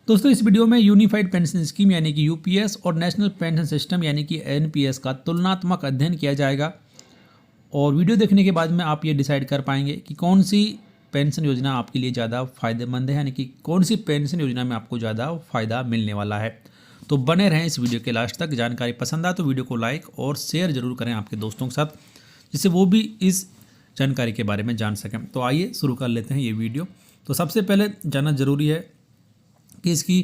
दोस्तों इस वीडियो में यूनिफाइड पेंशन स्कीम यानी कि यूपीएस और नेशनल पेंशन सिस्टम यानी कि एनपीएस का तुलनात्मक अध्ययन किया जाएगा। और वीडियो देखने के बाद में आप ये डिसाइड कर पाएंगे कि कौन सी पेंशन योजना आपके लिए ज़्यादा फायदेमंद है, यानी कि कौन सी पेंशन योजना में आपको ज़्यादा फायदा मिलने वाला है। तो बने रहें इस वीडियो के लास्ट तक। जानकारी पसंद आए तो वीडियो को लाइक और शेयर जरूर करें आपके दोस्तों के साथ, जिससे वो भी इस जानकारी के बारे में जान सकें। तो आइए शुरू कर लेते हैं ये वीडियो। तो सबसे पहले जानना जरूरी है कि इसकी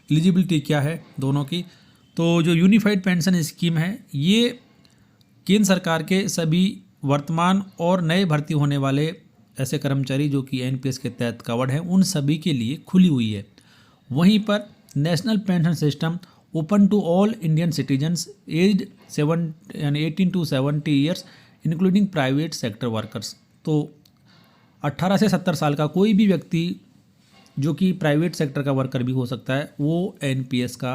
एलिजिबिलिटी क्या है दोनों की। तो जो यूनिफाइड पेंशन स्कीम है ये केंद्र सरकार के सभी वर्तमान और नए भर्ती होने वाले ऐसे कर्मचारी जो कि एनपीएस के तहत कवर्ड हैं उन सभी के लिए खुली हुई है। वहीं पर national pension system open to all Indian citizens age 18 to 70 years including private sector workers. तो 18 से 70 साल का कोई भी व्यक्ति जो कि प्राइवेट सेक्टर का वर्कर भी हो सकता है वो एनपीएस का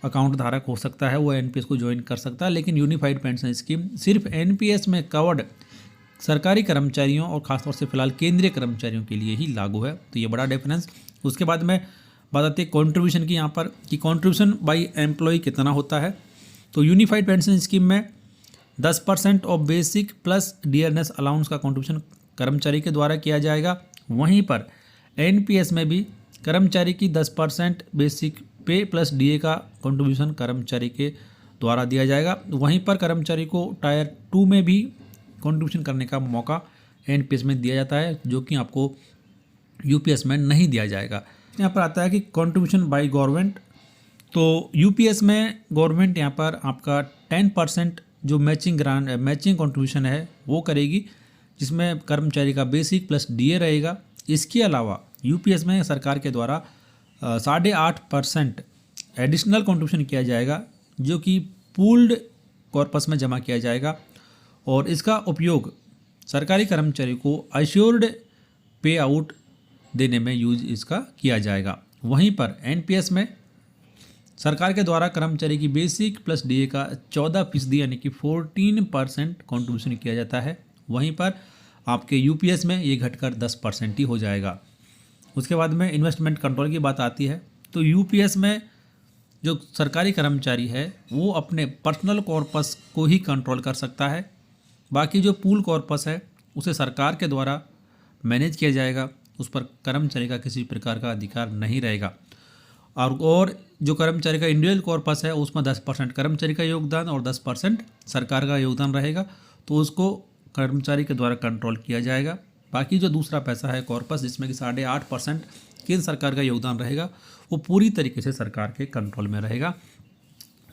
अकाउंट धारक हो सकता है, वो एनपीएस को ज्वाइन कर सकता है। लेकिन यूनिफाइड पेंशन स्कीम सिर्फ एनपीएस में कवर्ड सरकारी कर्मचारियों और खासतौर से फिलहाल केंद्रीय कर्मचारियों के लिए ही लागू है। तो ये बड़ा डिफरेंस। उसके बाद में बात आती है कॉन्ट्रीब्यूशन की, यहाँ पर कि कॉन्ट्रीब्यूशन बाई एम्प्लॉय कितना होता है। तो यूनिफाइड पेंशन स्कीम में 10% of basic plus dearness allowance का कॉन्ट्रीब्यूशन कर्मचारी के द्वारा किया जाएगा। वहीं पर एनपीएस में भी कर्मचारी की 10% बेसिक पे प्लस डीए का कंट्रीब्यूशन कर्मचारी के द्वारा दिया जाएगा। वहीं पर कर्मचारी को टायर 2 में भी कंट्रीब्यूशन करने का मौका एनपीएस में दिया जाता है, जो कि आपको यूपीएस में नहीं दिया जाएगा। यहाँ पर आता है कि कंट्रीब्यूशन बाय गवर्नमेंट। तो यूपीएस में गवर्नमेंट यहाँ पर आपका 10% जो मैचिंग कंट्रीब्यूशन है वो करेगी, जिसमें कर्मचारी का बेसिक प्लस डीए रहेगा। इसके अलावा यूपीएस में सरकार के द्वारा 8.5% एडिशनल कंट्रीब्यूशन किया जाएगा, जो कि पूल्ड कॉर्पस में जमा किया जाएगा और इसका उपयोग सरकारी कर्मचारी को अश्योर्ड पे आउट देने में यूज इसका किया जाएगा। वहीं पर एनपीएस में सरकार के द्वारा कर्मचारी की बेसिक प्लस डीए का 14% यानी कि 14% कंट्रीब्यूशन किया जाता है। वहीं पर आपके यूपीएस में ये घटकर 10% ही हो जाएगा। उसके बाद में इन्वेस्टमेंट कंट्रोल की बात आती है। तो यूपीएस में जो सरकारी कर्मचारी है वो अपने पर्सनल कॉर्पस को ही कंट्रोल कर सकता है। बाकी जो पूल कॉर्पस है उसे सरकार के द्वारा मैनेज किया जाएगा, उस पर कर्मचारी का किसी प्रकार का अधिकार नहीं रहेगा। और जो कर्मचारी का इंडिविजुअल कॉर्पस है उसमें 10% कर्मचारी का योगदान और 10% सरकार का योगदान रहेगा, तो उसको कर्मचारी के द्वारा कंट्रोल किया जाएगा। बाकी जो दूसरा पैसा है कॉर्पस, जिसमें कि 8.5% केंद्र सरकार का योगदान रहेगा, वो पूरी तरीके से सरकार के कंट्रोल में रहेगा।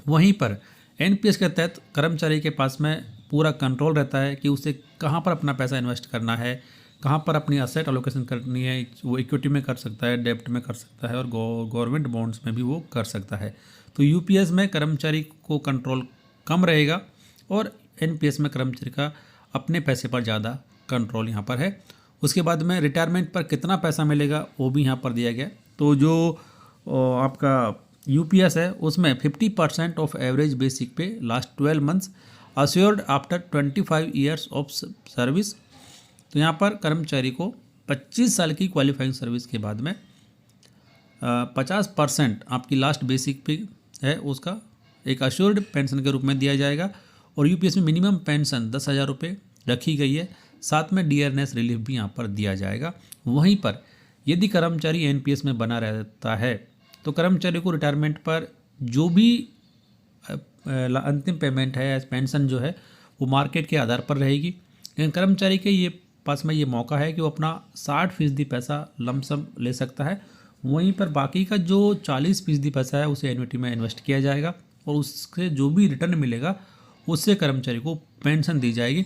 वहीं पर एनपीएस के तहत कर्मचारी के पास में पूरा कंट्रोल रहता है कि उसे कहाँ पर अपना पैसा इन्वेस्ट करना है, कहाँ पर अपनी असेट एलोकेशन करनी है। वो इक्विटी में कर सकता है, डेब्ट में कर सकता है और गवर्नमेंट बॉन्ड्स में भी वो कर सकता है। तो यूपीएस में कर्मचारी को कंट्रोल कम रहेगा और एनपीएस में कर्मचारी का अपने पैसे पर ज़्यादा कंट्रोल यहाँ पर है। उसके बाद में रिटायरमेंट पर कितना पैसा मिलेगा वो भी यहाँ पर दिया गया। तो जो आपका यूपीएस है उसमें 50% ऑफ एवरेज बेसिक पे last 12 months assured after 25 years of service. तो यहाँ पर कर्मचारी को 25 साल की क्वालिफाइंग सर्विस के बाद में 50% आपकी लास्ट बेसिक पे है उसका एक अश्योर्ड पेंशन के रूप में दिया जाएगा। और यूपीएस में मिनिमम पेंशन 10,000 रुपये रखी गई है, साथ में डियरनेस रिलीफ भी यहाँ पर दिया जाएगा। वहीं पर यदि कर्मचारी एनपीएस में बना रहता है तो कर्मचारी को रिटायरमेंट पर जो भी अंतिम पेमेंट है पेंशन जो है वो मार्केट के आधार पर रहेगी। लेकिन कर्मचारी के ये पास में ये मौका है कि वो अपना 60% पैसा लमसम ले सकता है। वहीं पर बाकी का जो 40% पैसा है उसे एन्युटी में इन्वेस्ट किया जाएगा और उससे जो भी रिटर्न मिलेगा उससे कर्मचारी को पेंशन दी जाएगी।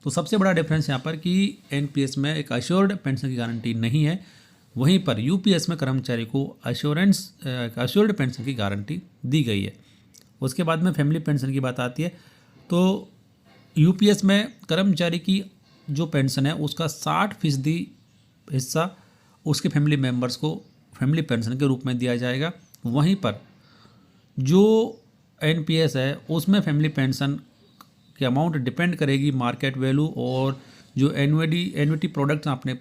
तो सबसे बड़ा डिफरेंस यहाँ पर कि एनपीएस में एक अश्योर्ड पेंशन की गारंटी नहीं है, वहीं पर यूपीएस में कर्मचारी को अश्योर्ड पेंशन की गारंटी दी गई है। उसके बाद में फैमिली पेंशन की बात आती है। तो यूपीएस में कर्मचारी की जो पेंशन है उसका 60% हिस्सा उसके फैमिली मेम्बर्स को फैमिली पेंशन के रूप में दिया जाएगा। वहीं पर जो एनपीएस है उसमें फैमिली पेंशन की अमाउंट डिपेंड करेगी मार्केट वैल्यू और जो एन्युटी प्रोडक्ट्स आपने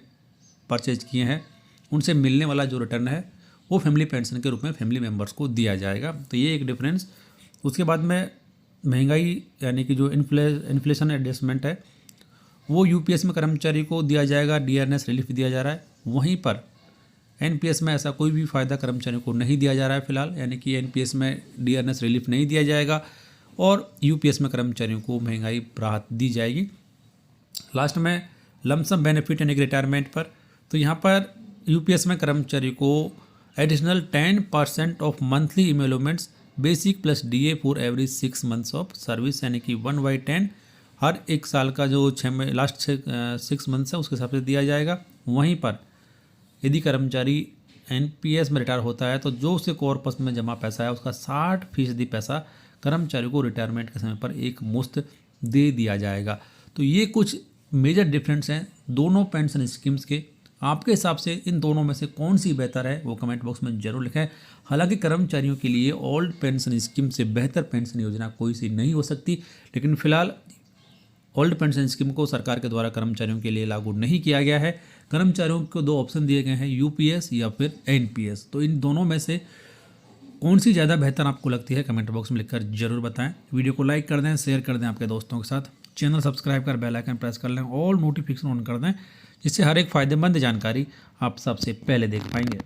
परचेज किए हैं उनसे मिलने वाला जो रिटर्न है वो फैमिली पेंशन के रूप में फैमिली मेम्बर्स को दिया जाएगा। तो ये एक डिफरेंस। उसके बाद में महंगाई यानी कि जो इन्फ्लेशन एडजस्टमेंट है वो यूपीएस में कर्मचारी को दिया जाएगा, डीआरएस रिलीफ दिया जा रहा है। वहीं पर एनपीएस में ऐसा कोई भी फ़ायदा कर्मचारियों को नहीं दिया जा रहा है फिलहाल, यानी कि एनपीएस में डीआरएस रिलीफ नहीं दिया जाएगा और यूपीएस में कर्मचारियों को महंगाई राहत दी जाएगी। लास्ट में लमसम बेनिफिट यानी कि रिटायरमेंट पर, तो यहाँ पर यूपीएस में कर्मचारी को additional 10% of monthly emoluments basic plus DA for average 6 months of service, यानी कि 1/10 हर एक साल का जो लास्ट 6 मंथ्स है उसके हिसाब से दिया जाएगा। वहीं पर यदि कर्मचारी एनपीएस में रिटायर होता है तो जो उसके कॉर्पस में जमा पैसा है उसका 60% पैसा कर्मचारी को रिटायरमेंट के समय पर एक मुश्त दे दिया जाएगा। तो ये कुछ मेजर डिफरेंस हैं दोनों पेंशन स्कीम्स के। आपके हिसाब से इन दोनों में से कौन सी बेहतर है वो कमेंट बॉक्स में जरूर लिखें। हालांकि कर्मचारियों के लिए ओल्ड पेंशन स्कीम से बेहतर पेंशन योजना कोई सी नहीं हो सकती, लेकिन फिलहाल ओल्ड पेंशन स्कीम को सरकार के द्वारा कर्मचारियों के लिए लागू नहीं किया गया है। कर्मचारियों को 2 ऑप्शन दिए गए हैं, यूपीएस या फिर एनपीएस। तो इन दोनों में से कौन सी ज़्यादा बेहतर आपको लगती है कमेंट बॉक्स में लिखकर जरूर बताएं। वीडियो को लाइक कर दें, शेयर कर दें आपके दोस्तों के साथ, चैनल सब्सक्राइब कर बेल आइकन प्रेस कर लें, ऑल नोटिफिकेशन ऑन कर दें, जिससे हर एक फ़ायदेमंद जानकारी आप सबसे पहले देख पाएंगे।